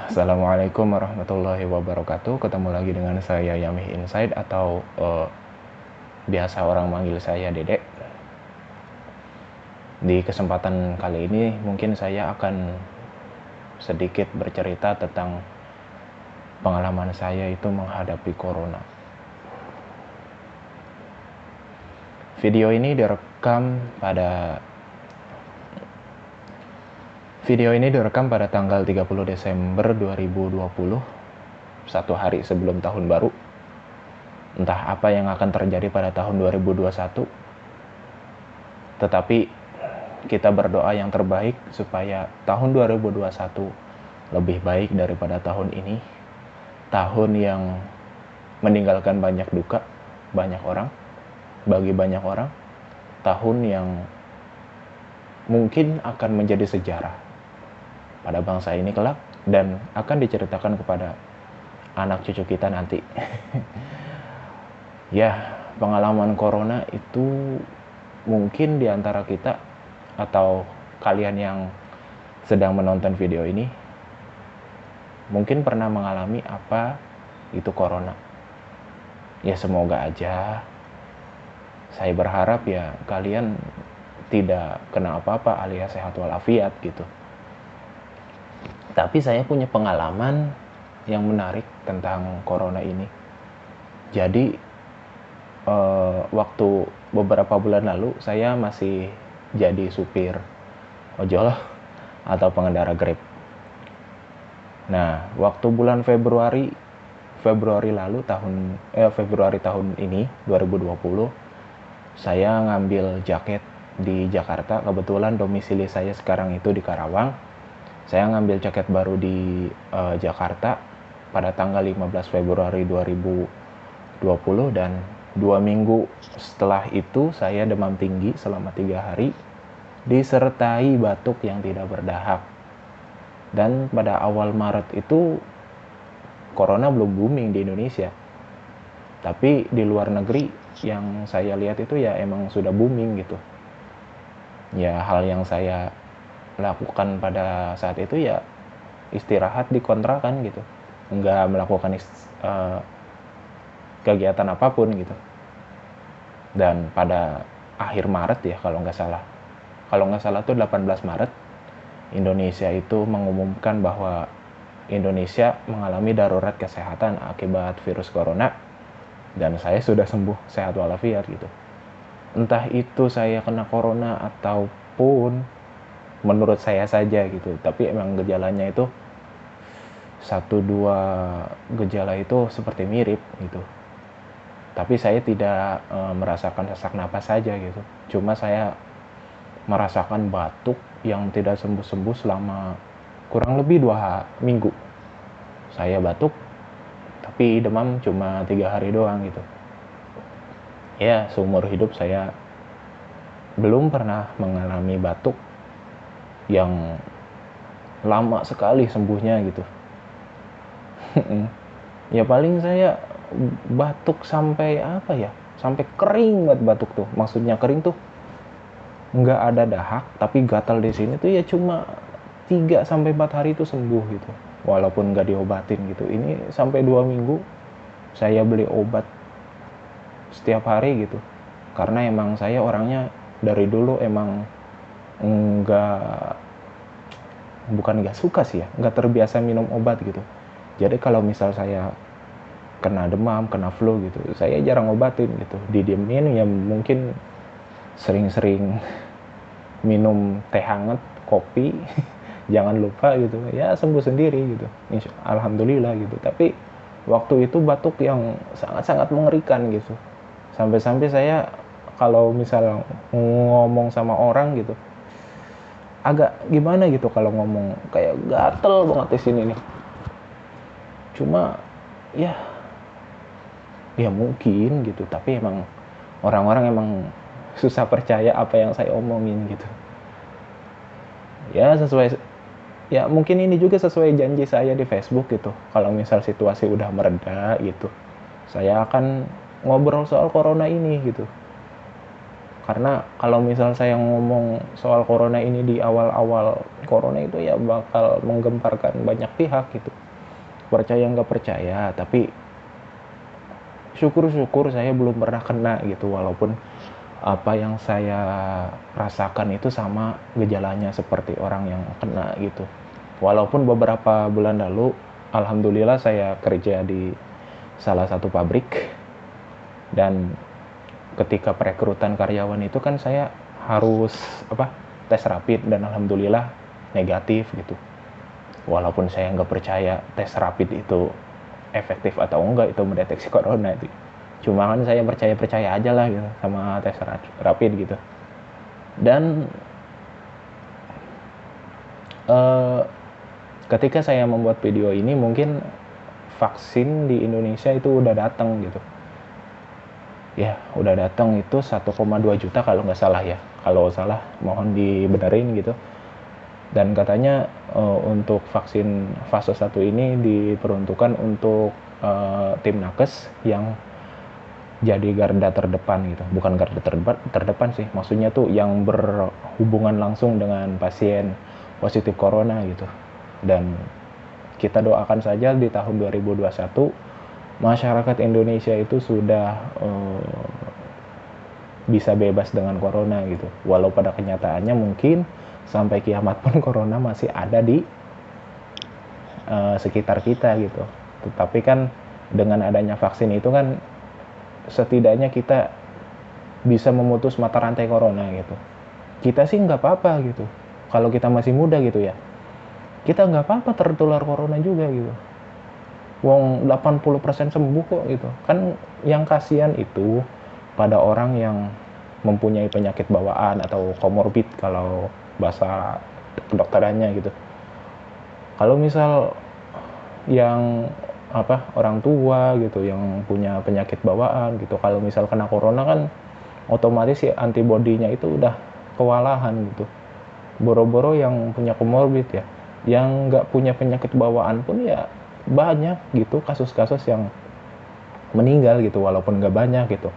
Assalamualaikum warahmatullahi wabarakatuh. Ketemu lagi dengan saya Yamih Inside atau biasa orang manggil saya Dedek. Di kesempatan kali ini mungkin saya akan sedikit bercerita tentang pengalaman saya itu menghadapi corona. Video ini direkam pada tanggal 30 Desember 2020, satu hari sebelum tahun baru. Entah apa yang akan terjadi pada tahun 2021, tetapi kita berdoa yang terbaik supaya tahun 2021 lebih baik daripada tahun ini. Tahun yang meninggalkan banyak duka bagi banyak orang. Tahun yang mungkin akan menjadi sejarah pada bangsa ini kelak dan akan diceritakan kepada anak cucu kita nanti. Ya, pengalaman corona itu mungkin di antara kita atau kalian yang sedang menonton video ini mungkin pernah mengalami apa itu corona. Ya semoga aja, saya berharap ya kalian tidak kena apa-apa alias sehat walafiat gitu. Tapi saya punya pengalaman yang menarik tentang corona ini. Jadi waktu beberapa bulan lalu saya masih jadi supir ojol atau pengendara Grab. Nah, waktu bulan Februari tahun ini 2020, saya ngambil jaket di Jakarta. Kebetulan domisili saya sekarang itu di Karawang. Saya ngambil jaket baru di Jakarta pada tanggal 15 Februari 2020 dan 2 minggu setelah itu saya demam tinggi selama 3 hari disertai batuk yang tidak berdahak. Dan pada awal Maret itu corona belum booming di Indonesia. Tapi di luar negeri yang saya lihat itu ya emang sudah booming gitu. Ya hal yang saya lakukan pada saat itu ya istirahat di kontrakan gitu, nggak melakukan kegiatan apapun gitu. Dan pada akhir Maret ya kalau nggak salah tuh 18 Maret Indonesia itu mengumumkan bahwa Indonesia mengalami darurat kesehatan akibat virus corona dan saya sudah sembuh sehat walafiat gitu. Entah itu saya kena corona ataupun menurut saya saja gitu, tapi emang gejalanya itu 1-2 gejala itu seperti mirip gitu. Tapi saya tidak merasakan sesak napas saja gitu. Cuma saya merasakan batuk yang tidak sembuh-sembuh selama kurang lebih 2 minggu. Saya batuk, tapi demam cuma 3 hari doang gitu. Ya, seumur hidup saya belum pernah mengalami batuk yang lama sekali sembuhnya gitu. Ya paling saya batuk sampai sampai kering banget batuk tuh. Maksudnya kering tuh nggak ada dahak tapi gatal di sini tuh ya cuma 3-4 hari itu sembuh gitu. Walaupun nggak diobatin gitu. Ini sampai 2 minggu saya beli obat setiap hari gitu. Karena emang saya orangnya dari dulu emang bukan nggak suka sih ya, nggak terbiasa minum obat gitu. Jadi kalau misal saya kena demam, kena flu gitu, saya jarang obatin gitu, didiemin ya. Mungkin sering-sering minum teh hangat, kopi, jangan lupa gitu, ya sembuh sendiri gitu, alhamdulillah gitu. Tapi waktu itu batuk yang sangat-sangat mengerikan gitu, sampai-sampai saya kalau misal ngomong sama orang gitu agak gimana gitu, kalau ngomong kayak gatel banget di sini nih. Cuma ya mungkin gitu, tapi emang orang-orang emang susah percaya apa yang saya omongin gitu. Ya mungkin ini juga sesuai janji saya di Facebook gitu. Kalau misal situasi udah mereda gitu, saya akan ngobrol soal corona ini gitu. Karena kalau misal saya ngomong soal corona ini di awal-awal corona itu ya bakal menggemparkan banyak pihak gitu. Percaya nggak percaya, tapi syukur-syukur saya belum pernah kena gitu, walaupun apa yang saya rasakan itu sama gejalanya seperti orang yang kena gitu. Walaupun beberapa bulan lalu alhamdulillah saya kerja di salah satu pabrik, dan ketika perekrutan karyawan itu kan saya harus tes rapid, dan alhamdulillah negatif gitu. Walaupun saya nggak percaya tes rapid itu efektif atau enggak itu mendeteksi corona itu, cuma kan saya percaya aja lah gitu sama tes rapid gitu. Dan ketika saya membuat video ini mungkin vaksin di Indonesia itu udah datang gitu ya, udah datang itu 1,2 juta kalau nggak salah ya, kalau salah mohon dibenerin gitu. Dan katanya untuk vaksin fase 1 ini diperuntukkan untuk tim nakes yang jadi garda terdepan gitu, bukan garda terdepan sih, maksudnya tuh yang berhubungan langsung dengan pasien positif corona gitu. Dan kita doakan saja di tahun 2021 masyarakat Indonesia itu sudah bisa bebas dengan corona gitu. Walau pada kenyataannya mungkin sampai kiamat pun corona masih ada di sekitar kita gitu. Tetapi kan dengan adanya vaksin itu kan setidaknya kita bisa memutus mata rantai corona gitu. Kita sih nggak apa-apa gitu. Kalau kita masih muda gitu ya, kita nggak apa-apa tertular corona juga gitu. Wong 80% sembuh kok gitu. Kan yang kasihan itu pada orang yang mempunyai penyakit bawaan atau komorbid kalau bahasa kedokterannya gitu. Kalau misal yang orang tua gitu yang punya penyakit bawaan gitu, kalau misal kena corona kan otomatis si antibodinya itu udah kewalahan gitu. Boro-boro yang punya komorbid ya, yang nggak punya penyakit bawaan pun ya banyak gitu kasus-kasus yang meninggal gitu, walaupun nggak banyak gitu.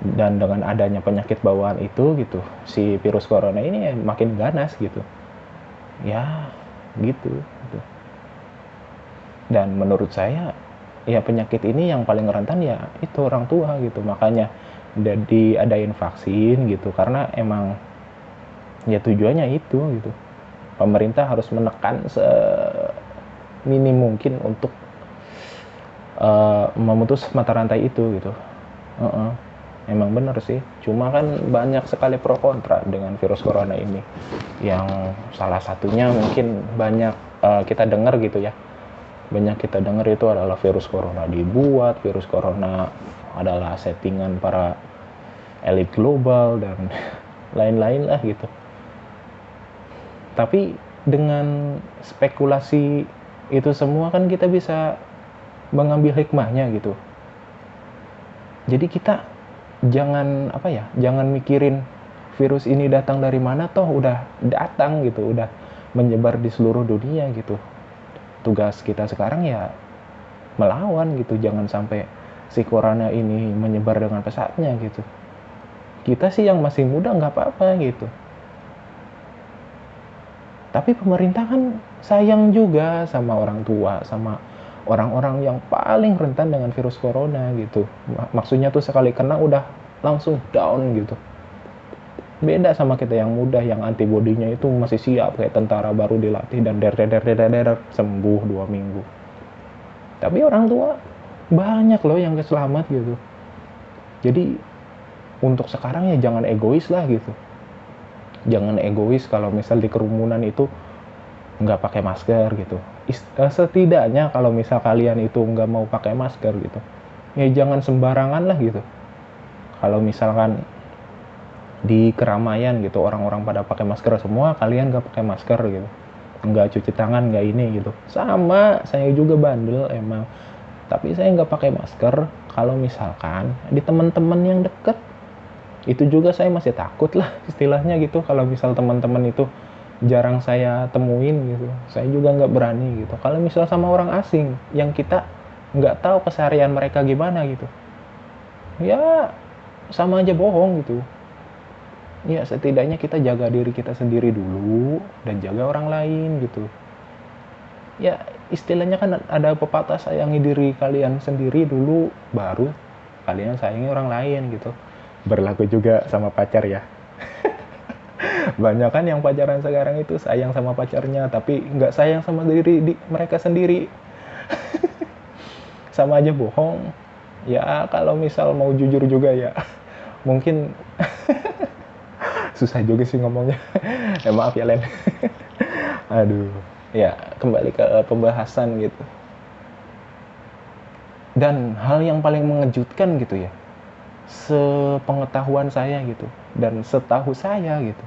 Dan dengan adanya penyakit bawaan itu gitu, si virus corona ini ya makin ganas gitu ya gitu. Dan menurut saya ya penyakit ini yang paling rentan ya itu orang tua gitu. Makanya diadain vaksin gitu, karena emang ya tujuannya itu gitu. Pemerintah harus menekan seminim mungkin untuk memutus mata rantai itu gitu. Emang bener sih, cuma kan banyak sekali pro kontra dengan virus corona ini. Yang salah satunya mungkin banyak kita dengar gitu ya, banyak kita dengar itu adalah virus corona dibuat, virus corona adalah settingan para elit global dan lain-lain lah gitu. Tapi dengan spekulasi itu semua kan kita bisa mengambil hikmahnya gitu. Jadi kita jangan jangan mikirin virus ini datang dari mana, toh udah datang gitu, udah menyebar di seluruh dunia gitu. Tugas kita sekarang ya melawan gitu, jangan sampai si corona ini menyebar dengan pesatnya gitu. Kita sih yang masih muda nggak apa-apa gitu, tapi pemerintah kan sayang juga sama orang tua, sama orang-orang yang paling rentan dengan virus corona gitu. Maksudnya tuh sekali kena udah langsung down gitu. Beda sama kita yang muda, yang antibodinya itu masih siap kayak tentara baru dilatih dan der sembuh 2 minggu. Tapi orang tua banyak loh yang keselamat gitu. Jadi untuk sekarang ya jangan egois lah gitu. Jangan egois kalau misal di kerumunan itu nggak pakai masker gitu. Setidaknya kalau misal kalian itu nggak mau pakai masker gitu, ya jangan sembarangan lah gitu. Kalau misalkan di keramaian gitu orang-orang pada pakai masker semua, kalian nggak pakai masker gitu, nggak cuci tangan, nggak ini gitu. Sama saya juga bandel emang, tapi saya nggak pakai masker kalau misalkan di teman-teman yang deket. Itu juga saya masih takut lah istilahnya gitu. Kalau misal teman-teman itu jarang saya temuin gitu, saya juga nggak berani gitu. Kalau misal sama orang asing yang kita nggak tahu keseharian mereka gimana gitu, ya sama aja bohong gitu. Ya setidaknya kita jaga diri kita sendiri dulu dan jaga orang lain gitu. Ya istilahnya kan ada pepatah, sayangi diri kalian sendiri dulu baru kalian sayangi orang lain gitu. Berlaku juga sama pacar ya. Banyak kan yang pacaran sekarang itu sayang sama pacarnya tapi nggak sayang sama mereka sendiri. Sama aja bohong. Ya kalau misal mau jujur juga ya mungkin susah juga sih ngomongnya. Maaf ya Len. Aduh. Ya kembali ke pembahasan gitu. Dan hal yang paling mengejutkan gitu ya, sepengetahuan saya gitu dan setahu saya gitu,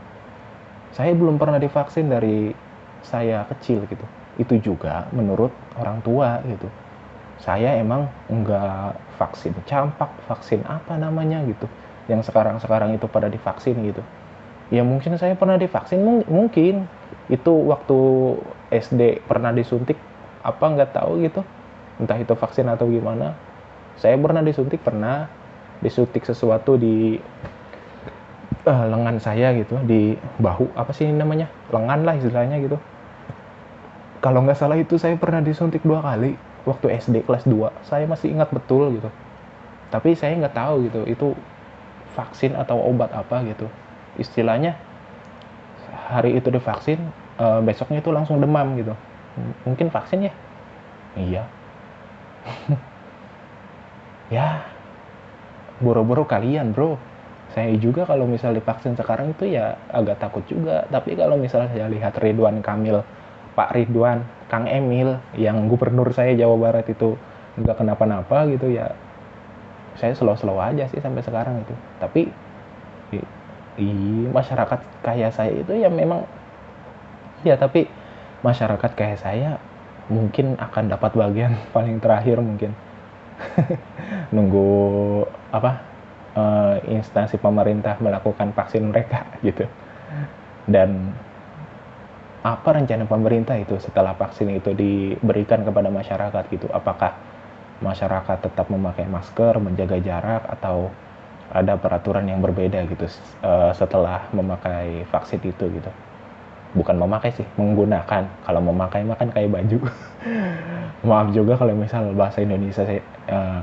saya belum pernah divaksin dari saya kecil gitu. Itu juga menurut orang tua gitu. Saya emang enggak vaksin campak, vaksin apa namanya gitu, yang sekarang itu pada divaksin gitu. Ya mungkin saya pernah divaksin, mungkin itu waktu SD pernah disuntik apa nggak tahu gitu, entah itu vaksin atau gimana. Saya pernah disuntik sesuatu di lengan saya gitu, di bahu, apa sih namanya, lengan lah istilahnya gitu. Kalau nggak salah itu saya pernah disuntik 2 kali waktu SD kelas 2. Saya masih ingat betul gitu. Tapi saya nggak tahu gitu itu vaksin atau obat apa gitu. Istilahnya hari itu divaksin, besoknya itu langsung demam gitu. Mungkin vaksin ya? Iya. Ya, boro-boro kalian bro. Saya juga kalau misal divaksin sekarang itu ya agak takut juga. Tapi kalau misal saya lihat Ridwan Kamil, Pak Ridwan, Kang Emil, yang gubernur saya Jawa Barat itu nggak kenapa-napa gitu ya, saya slow-slow aja sih sampai sekarang itu. Tapi di masyarakat kayak saya itu ya memang, ya tapi masyarakat kayak saya mungkin akan dapat bagian paling terakhir mungkin. Nunggu apa, instansi pemerintah melakukan vaksin mereka gitu. Dan apa rencana pemerintah itu setelah vaksin itu diberikan kepada masyarakat gitu? Apakah masyarakat tetap memakai masker, menjaga jarak, atau ada peraturan yang berbeda gitu setelah memakai vaksin itu gitu? Bukan memakai sih, menggunakan. Kalau memakai makan kayak baju. Maaf juga kalau misal bahasa Indonesia saya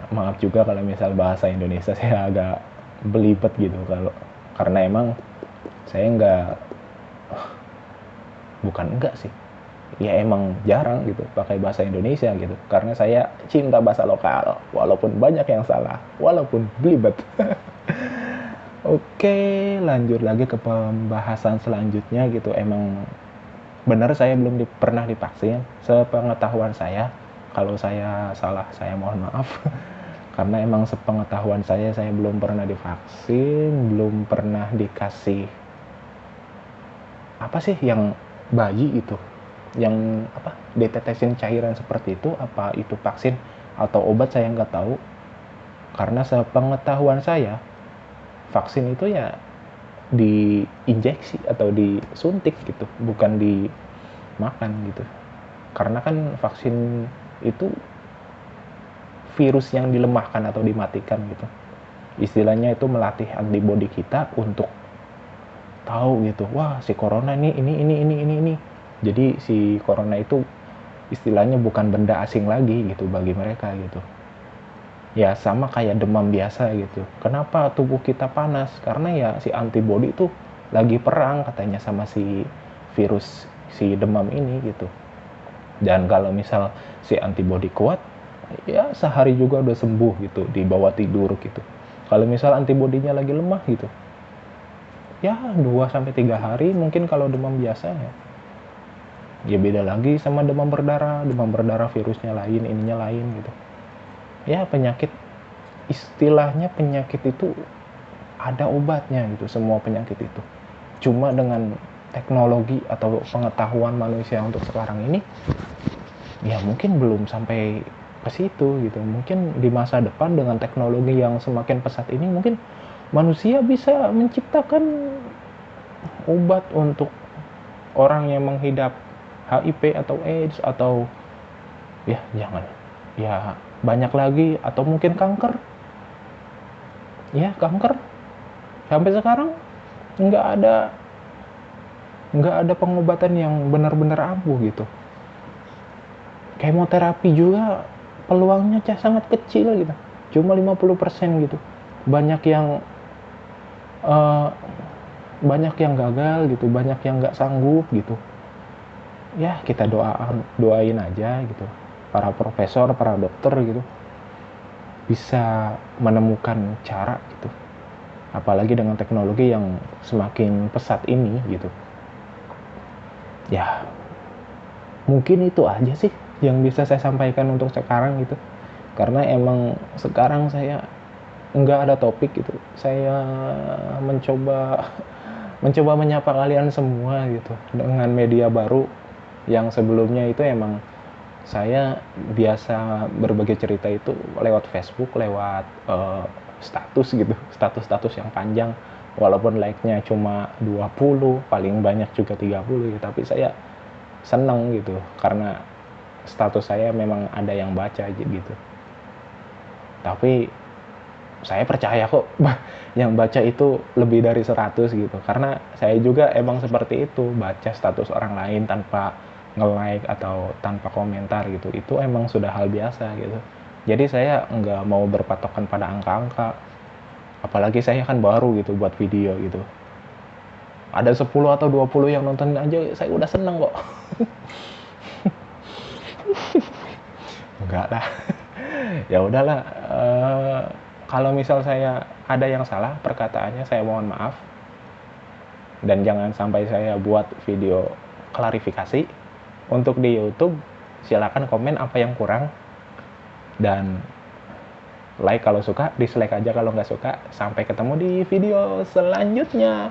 maaf juga kalau misal bahasa Indonesia saya agak belibet gitu, kalau karena emang saya bukan enggak sih, ya emang jarang gitu pakai bahasa Indonesia gitu, karena saya cinta bahasa lokal walaupun banyak yang salah, walaupun belibet. Oke, lanjut lagi ke pembahasan selanjutnya gitu. Emang benar saya belum pernah divaksin sepengetahuan saya. Kalau saya salah saya mohon maaf. Karena emang sepengetahuan saya belum pernah divaksin, belum pernah dikasih apa sih yang bayi itu, yang apa, ditetesin cairan seperti itu, apa itu vaksin atau obat saya nggak tahu. Karena sepengetahuan saya vaksin itu ya diinjeksi atau disuntik gitu, bukan dimakan gitu. Karena kan vaksin itu virus yang dilemahkan atau dimatikan gitu. Istilahnya itu melatih antibodi kita untuk tahu gitu, wah si corona ini. Jadi si corona itu istilahnya bukan benda asing lagi gitu bagi mereka gitu. Ya sama kayak demam biasa gitu. Kenapa tubuh kita panas? Karena ya si antibodi itu lagi perang katanya sama si virus si demam ini gitu. Dan kalau misal si antibodi kuat, ya sehari juga udah sembuh gitu, dibawa tidur gitu. Kalau misal antibodinya lagi lemah gitu, ya 2-3 hari mungkin kalau demam biasa ya. Ya beda lagi sama demam berdarah virusnya lain, ininya lain gitu. Ya penyakit, istilahnya penyakit itu ada obatnya gitu, semua penyakit itu. Cuma dengan teknologi atau pengetahuan manusia untuk sekarang ini, ya mungkin belum sampai ke situ gitu. Mungkin di masa depan dengan teknologi yang semakin pesat ini, mungkin manusia bisa menciptakan obat untuk orang yang menghidap HIV atau AIDS atau ya jangan, ya banyak lagi, atau mungkin kanker. Ya kanker sampai sekarang nggak ada pengobatan yang benar-benar ampuh gitu. Kemoterapi juga peluangnya sangat kecil gitu, cuma 50% gitu. Banyak yang eh, banyak yang gagal gitu, banyak yang nggak sanggup gitu. Ya kita doain aja gitu, para profesor, para dokter gitu bisa menemukan cara gitu, apalagi dengan teknologi yang semakin pesat ini gitu. Ya mungkin itu aja sih yang bisa saya sampaikan untuk sekarang gitu, karena emang sekarang saya nggak ada topik gitu. Saya mencoba mencoba menyapa kalian semua gitu dengan media baru yang sebelumnya itu emang saya biasa berbagi cerita itu lewat Facebook, lewat status gitu, status yang panjang, walaupun like-nya cuma 20, paling banyak juga 30 ya, tapi saya seneng gitu karena status saya memang ada yang baca gitu. Tapi saya percaya kok yang baca itu lebih dari 100 gitu, karena saya juga emang seperti itu, baca status orang lain tanpa nge-like atau tanpa komentar gitu, itu emang sudah hal biasa gitu. Jadi saya nggak mau berpatokan pada angka-angka, apalagi saya kan baru gitu buat video gitu, ada 10 atau 20 yang nonton aja saya udah seneng kok. Enggak lah. Ya udahlah, kalau misal saya ada yang salah perkataannya saya mohon maaf, dan jangan sampai saya buat video klarifikasi. Untuk di YouTube silakan komen apa yang kurang, dan like kalau suka, dislike aja kalau nggak suka. Sampai ketemu di video selanjutnya.